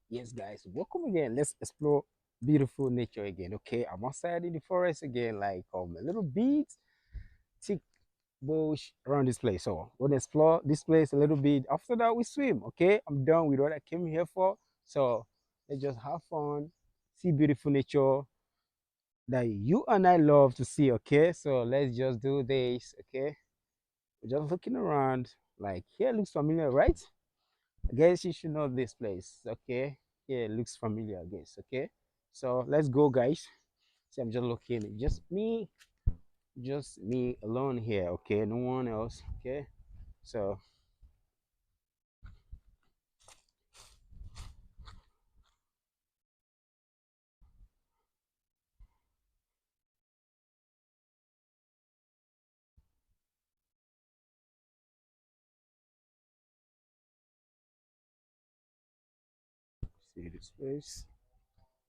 Yes, guys, welcome again. Let's explore beautiful nature again. Okay, I'm outside in the forest again, like a little bit thick bush around this place. So we're gonna explore this place a little bit. After that, we swim. Okay, I'm done with what I came here for. So let's just have fun, see beautiful nature that you and I love to see. Okay, so let's just do this. Okay, we're just looking around. Like here looks familiar, right? I guess you should know this place. Okay. Yeah, it looks familiar, I guess. Okay. So let's go, guys. See, I'm just looking. Just me alone here. Okay. No one else. Okay. So see this place.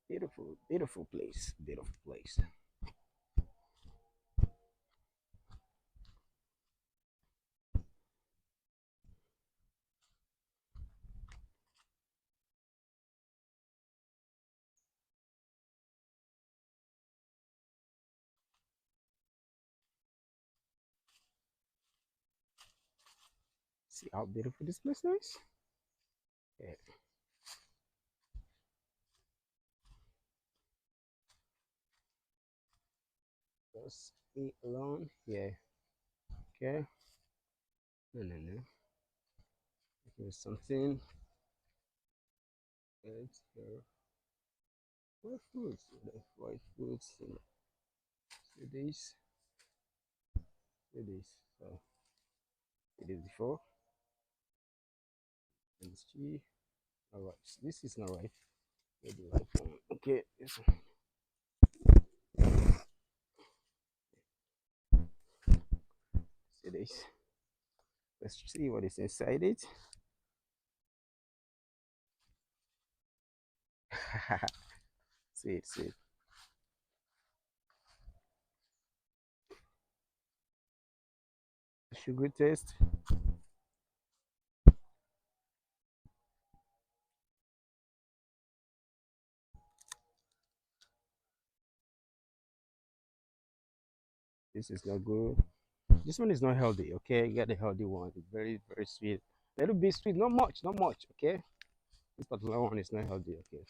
Beautiful, beautiful place. Beautiful place. See how beautiful this place is? Yeah. Just me alone. Yeah. Okay. No, no, no. Here's something. It's here. What fruits? White fruits. See this. See this. So it is before. Let's see. All right. This is not right. Maybe right one. Okay. See this. Let's see what is inside it. See it. See it. Sugar taste. This is not good. This one is not healthy. Okay, you get the healthy one. It's very, very sweet. Little bit sweet. Not much. Not much. Okay. This particular one is not healthy. Okay.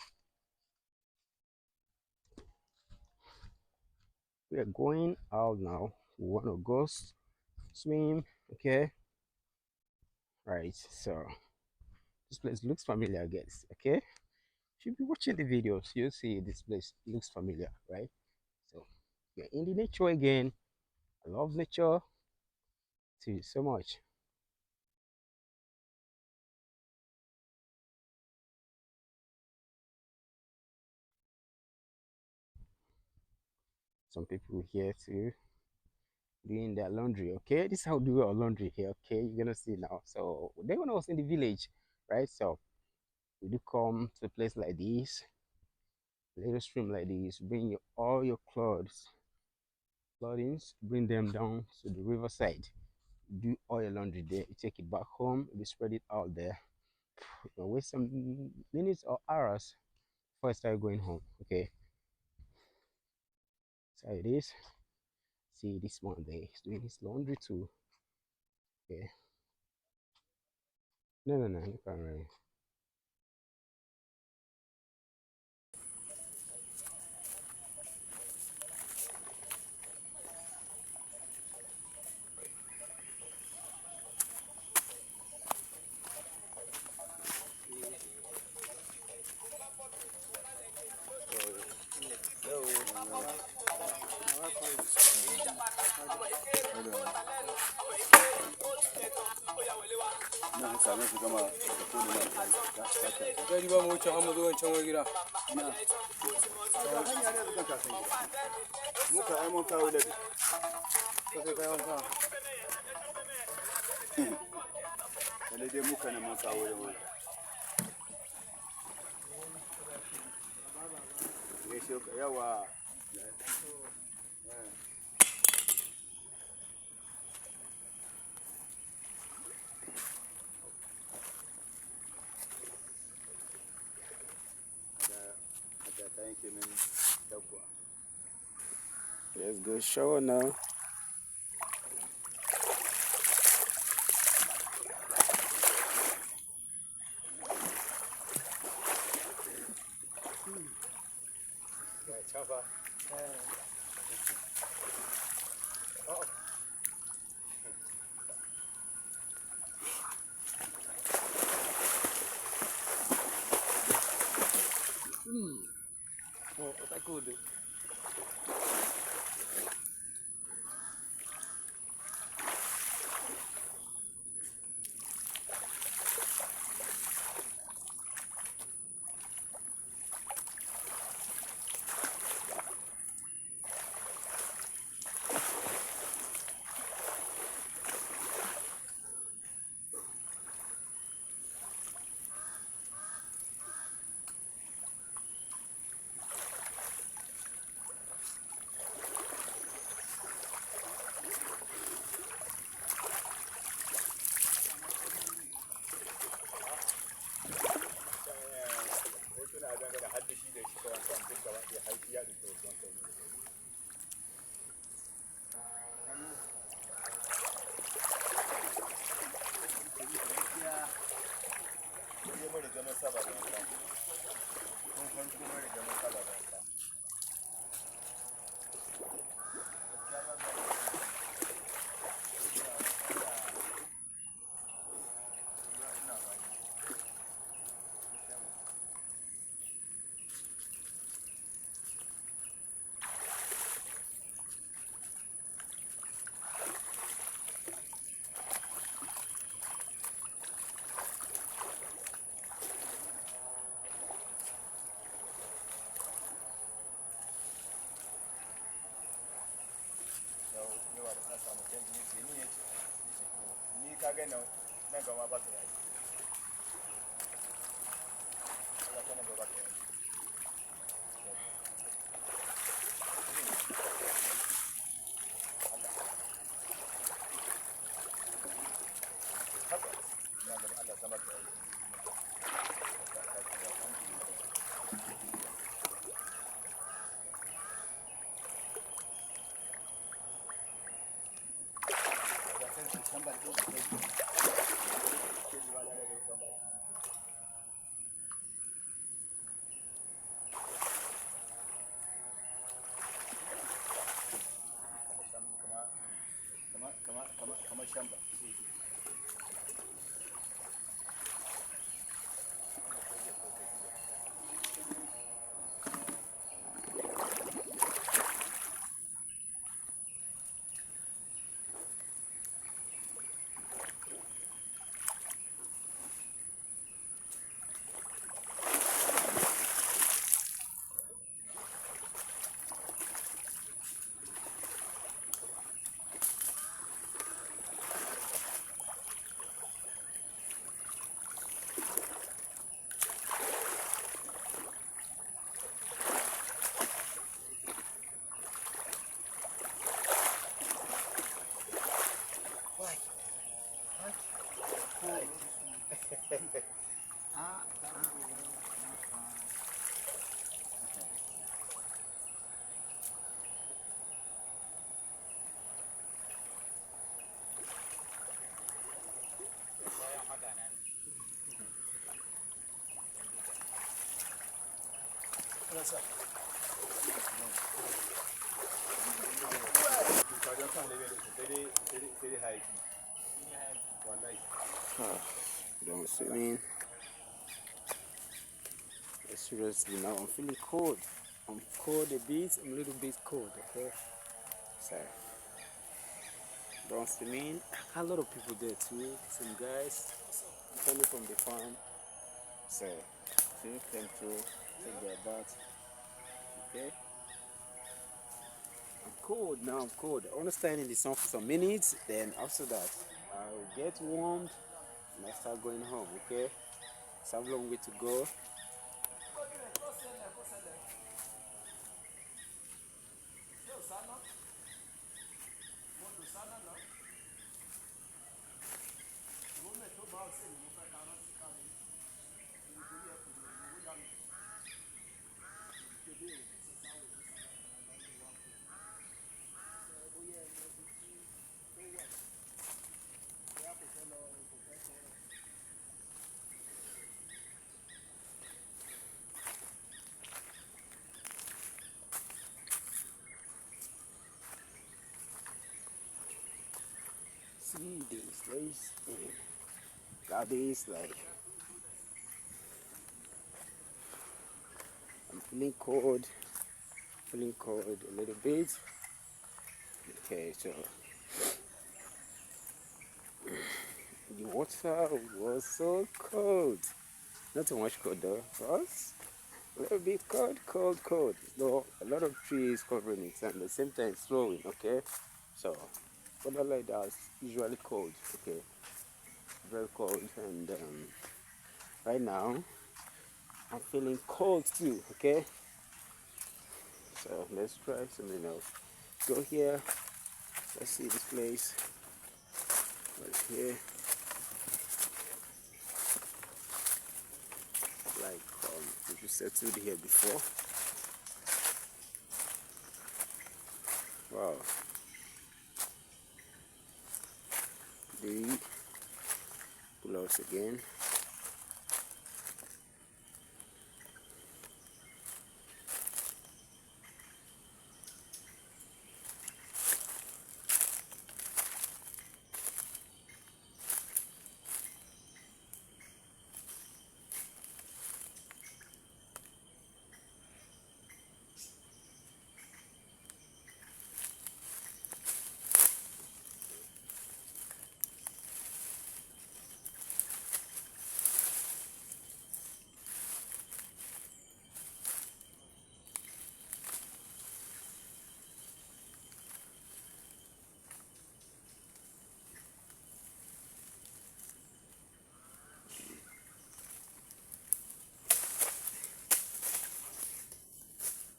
We are going out now. We want to go swim. Okay. Right. So this place looks familiar, I guess. Okay. If you be watching the videos, you'll see this place looks familiar, right? So we're in the nature again. I love nature too so much. Some people here too doing their laundry. Okay, this is how we do our laundry here. Okay, you're gonna see now. So then when I was in the village, right? So we do come to a place like this, a little stream like this, bring your all your clothings, bring them down to the riverside. Do all your laundry there. You take it back home. You spread it out there. You wait some minutes or hours before I start going home. Okay, so it is. See this one there. He's doing his laundry too. Okay. No, no, no. You can't really. Jadi ba mu wuce an mu zo wancan wani gida. Muka ai mun kawo da Ka kai kayan ka. lalle dai muka ne mun kawo da wani. Gaishe ka yawa. Let's go show now. Oh, tá tudo. Don't see me. Seriously, now I'm feeling cold. I'm cold a bit. I'm a little bit cold. Okay. So don't see me. A lot of people there too. Some guys coming from the farm. So they came to take their bath. Okay. I'm cold now. I'm cold. I want to stand in the sun for some minutes. Then after that, I'll get warmed and I start going home. Okay. So I have a long way to go. see this place and got this like I'm feeling cold a little bit. Okay, so the water was so cold. Not too much cold though, but a little bit cold, cold, cold. No, a lot of trees covering it and at the same time flowing. Okay, so water like that is usually cold. Okay, very cold, and right now I'm feeling cold too. Okay, so let's try something else. Go here. Let's see this place right here. Like we settled here before. Wow, the pull-ups again.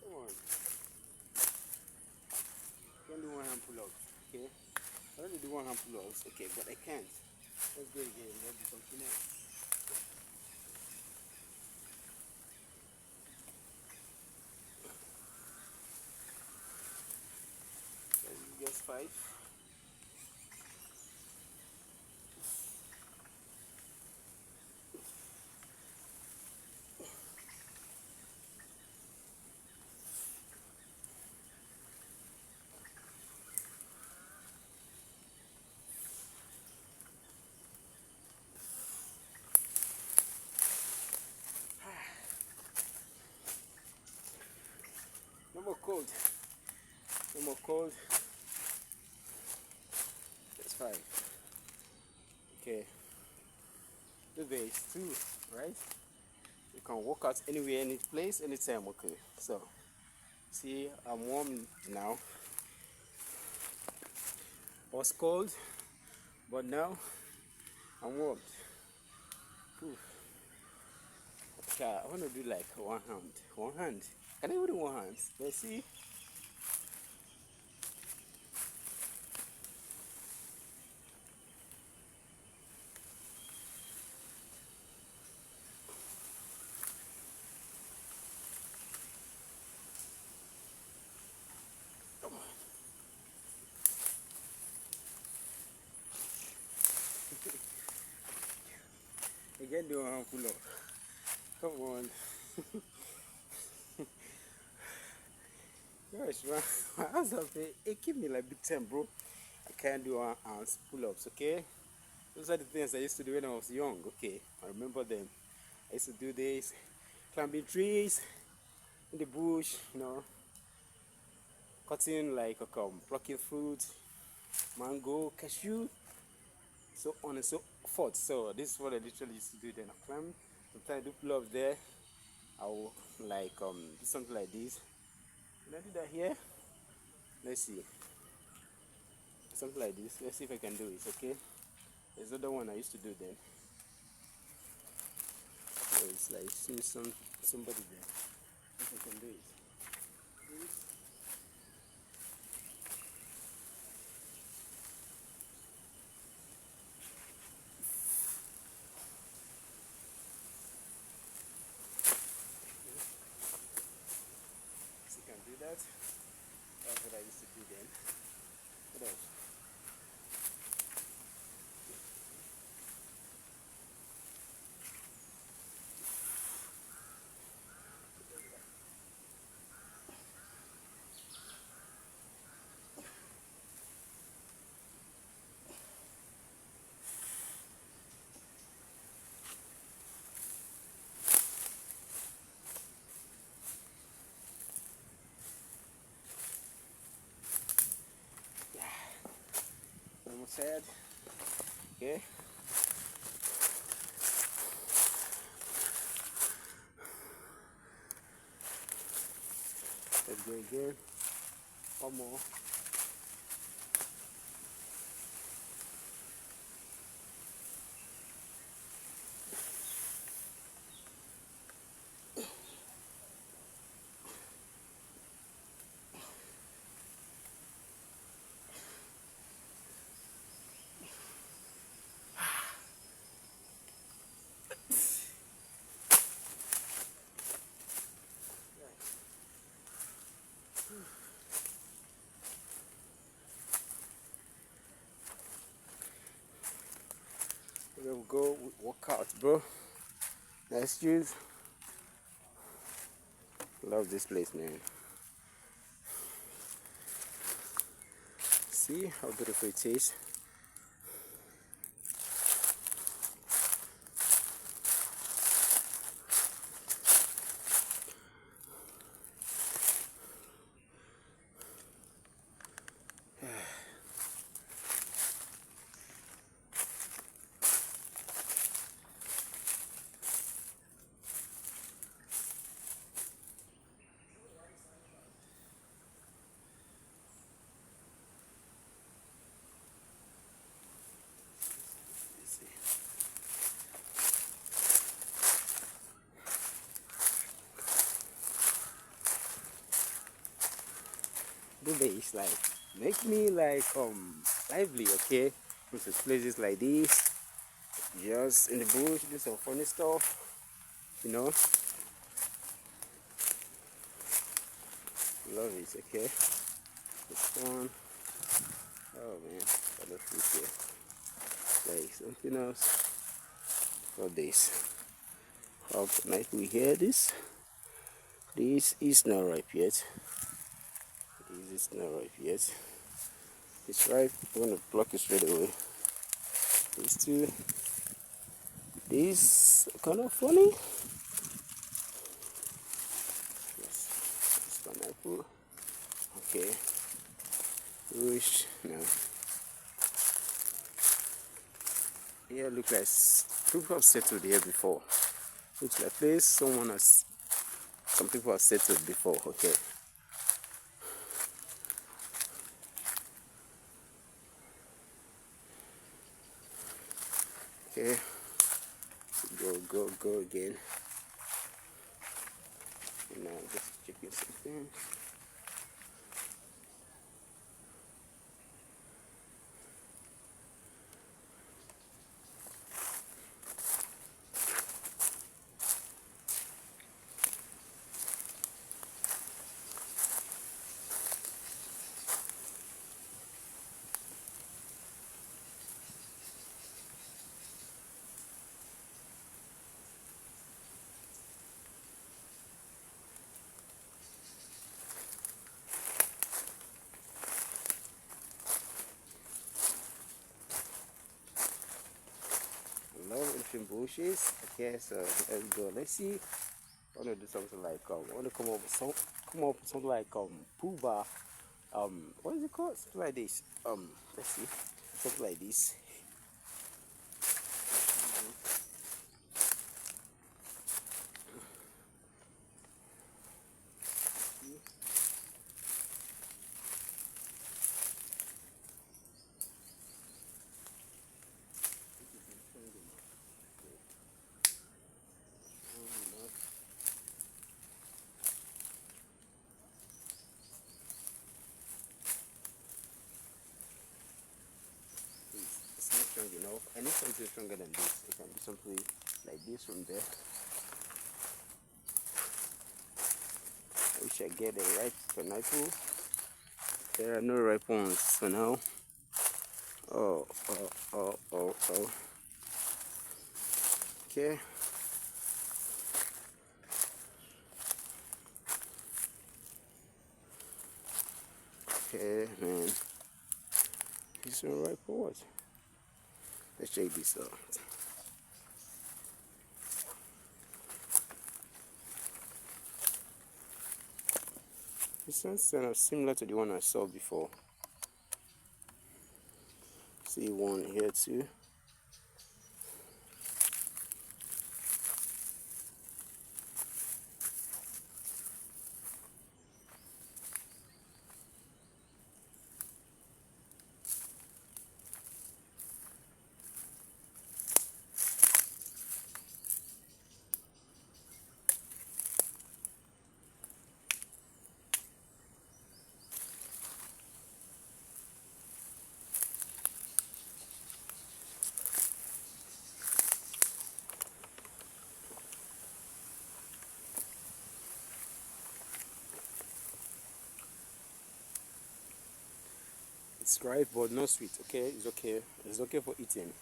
Come on, can do one hand pull-ups. Okay, I only do one hand pull-ups. Okay, but I can't. Let's go again. Let's do something else. Let's do just 5. No more cold. No more cold. That's 5. Okay. The base 2, right? You can walk out anywhere, any place, anytime. Okay. So, see, I'm warm now. I was cold, but now I'm warm. Whew. Okay, I want to do like one hand. One hand. Can I even do one hand? Let's see. Come on. Again, do one hand pull up. Come on. Gosh, man, my hands up. It keep me like big time, bro. I can't do one hand pull ups, okay? Those are the things I used to do when I was young, okay? I remember them. I used to do this, climbing trees in the bush, cutting like plucking fruit, mango, cashew, so on and so forth. So this is what I literally used to do then. I climb, sometimes I do pull ups there. I will like do something like this. Can I do that here? Let's see. Something like this. Let's see if I can do it, okay? There's another one I used to do then. So it's like seeing somebody there. If I can do it. So you can do that. That's what I used to do then. What else? said. Okay. Let's go again. One more. There we go. Work out, bro. Nice juice. Love this place, man. See how beautiful it is. Good days, like make me like lively, okay? Visit places like this, just in the bush, do some funny stuff, you know. Love it, okay? It's fun. Oh man, I love it here. Like something else for this. How night we hear this? This is not ripe yet. This is not ripe yet. It's ripe. I'm gonna pluck it straight away. These two. This kind of funny. Yes, it's pineapple. Okay. Wish no. Here look like people have settled here before. Looks like place some people have settled before. Okay. Okay. Go again. And now just checking something. Love entering bushes. Okay, so let's go. Let's see. I want to do something like I want to come up with something like Pooba. What is it called? Something like this. Let's see. Something like this. It's not strong enough. I need something stronger than this. It can be something like this from there. I wish I get a ripe pineapple. There are no ripe ones for now. Oh. Okay. Okay, man. These are ripe for what? Let's check this out. This one's kind of similar to the one I saw before. see one here too. It's dry but not sweet. Okay, it's okay. It's okay for eating.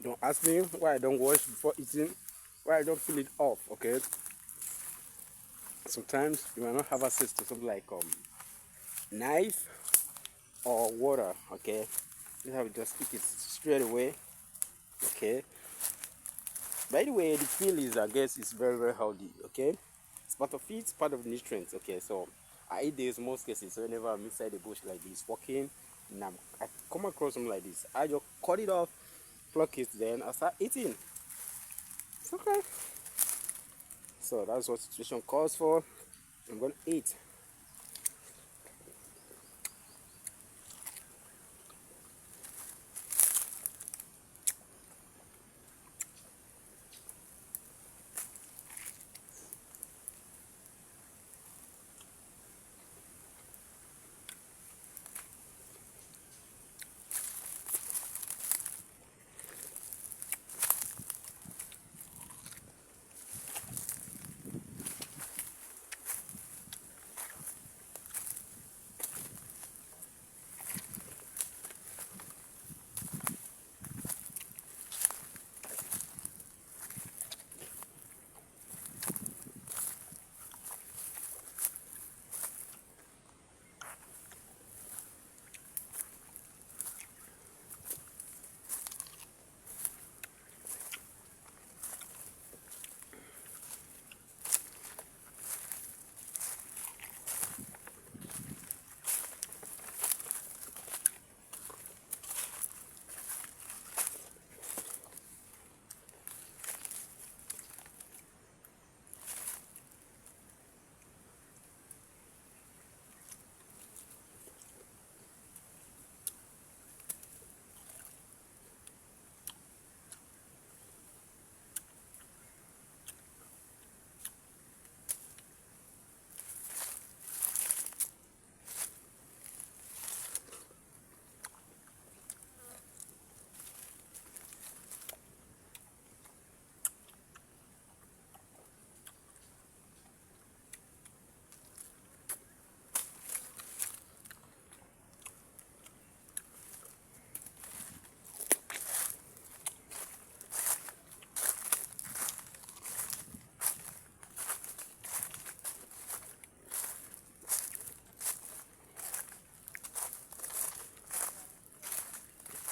Don't ask me why I don't wash before eating, why I don't peel it off. Okay. Sometimes you might not have access to something like knife or water. Okay. You have to just eat it straight away. Okay. By the way, the peel is, I guess, is very very healthy. Okay. It's part of it. It's part of the nutrients. Okay. So I eat this most cases whenever I'm inside the bush like this, walking, and I come across something like this. I just cut it off, pluck it, then I start eating. It's okay. So that's what situation calls for. I'm gonna eat.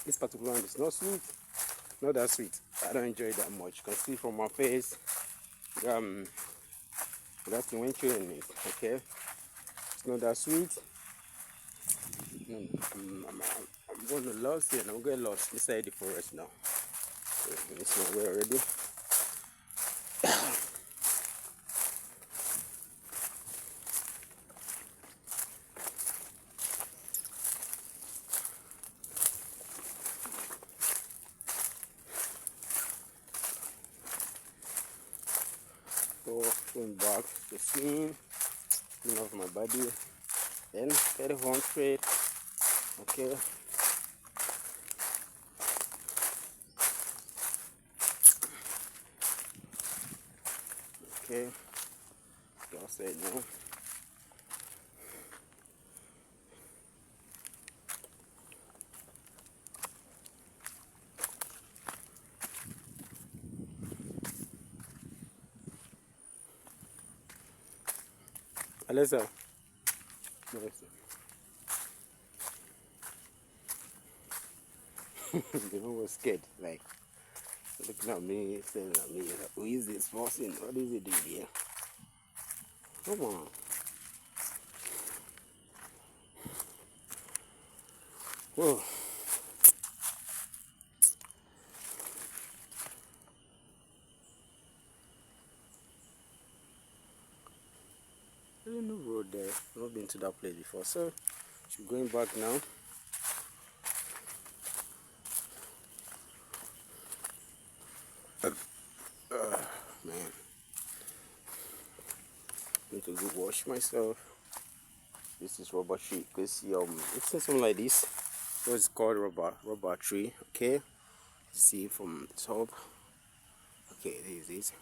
This particular one is not sweet, not that sweet. I don't enjoy it that much. You can see from my face, that's the wind in it. Okay, it's not that sweet. I'm going to lost it. I'm going to lost inside the forest now. So, it's my way already. So going back to swim, clean off my body, then get a home straight. Okay. Okay, y'all said no. Alyssa, Alyssa. The one was scared, like looking at me, staring at me. Like, who is this person? What is he doing here? Come on. Whoa. There's no road there. I've not been to that place before, so she's going back now. Man, need to go wash myself. This is rubber tree. You can see it's something like this. What's called rubber tree. Okay, see from the top. Okay, this is it.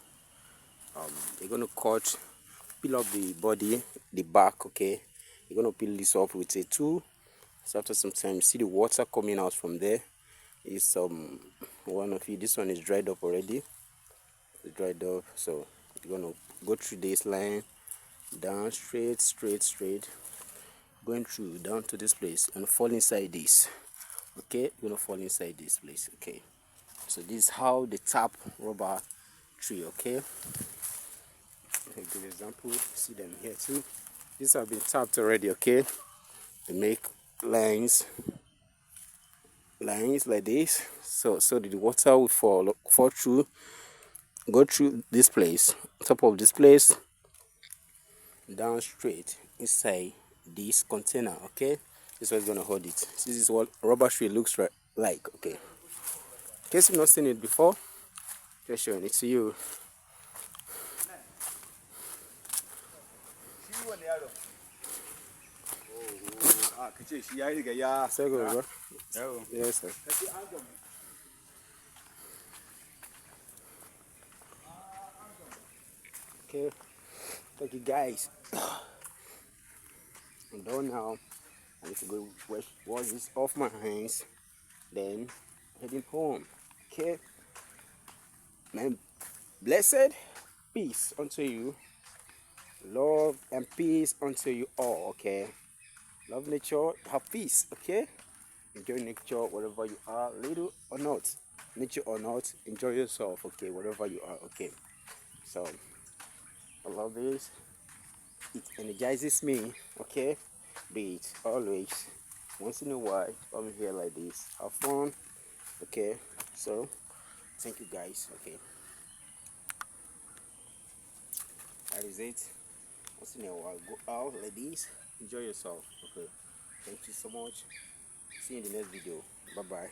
They're gonna peel off the body, the back. Okay, you're gonna peel this off with a tool. So after some time, you see the water coming out from there. Is one of it. This one is dried up already. It's dried up. So you're gonna go through this line, down straight, going through down to this place and fall inside this. Okay, you're gonna fall inside this place. Okay, so this is how they tap rubber tree. Okay, a good example. See them here too. These have been tapped already. Okay, they make lines like this, so the water will fall through, go through this place, top of this place, down straight inside this container. Okay, this is what's gonna hold it. This is what rubber tree looks like. Okay, in case you've not seen it before, just showing it to you. So good, bro. Yes, sir. Okay, thank you guys. I'm done now. I need to go wash this off my hands, then heading home. Okay, man. Blessed peace unto you, love and peace unto you all. Okay, love nature, have peace. Okay, enjoy nature wherever you are, little or not, nature or not, enjoy yourself. Okay, wherever you are. Okay, so I love this. It energizes me. Okay, be it always. Once in a while, come here like this, have fun. Okay, so thank you guys. Okay, that is it. Once in a while, go out like this, enjoy yourself. Okay, thank you so much. See you in the next video. Bye bye.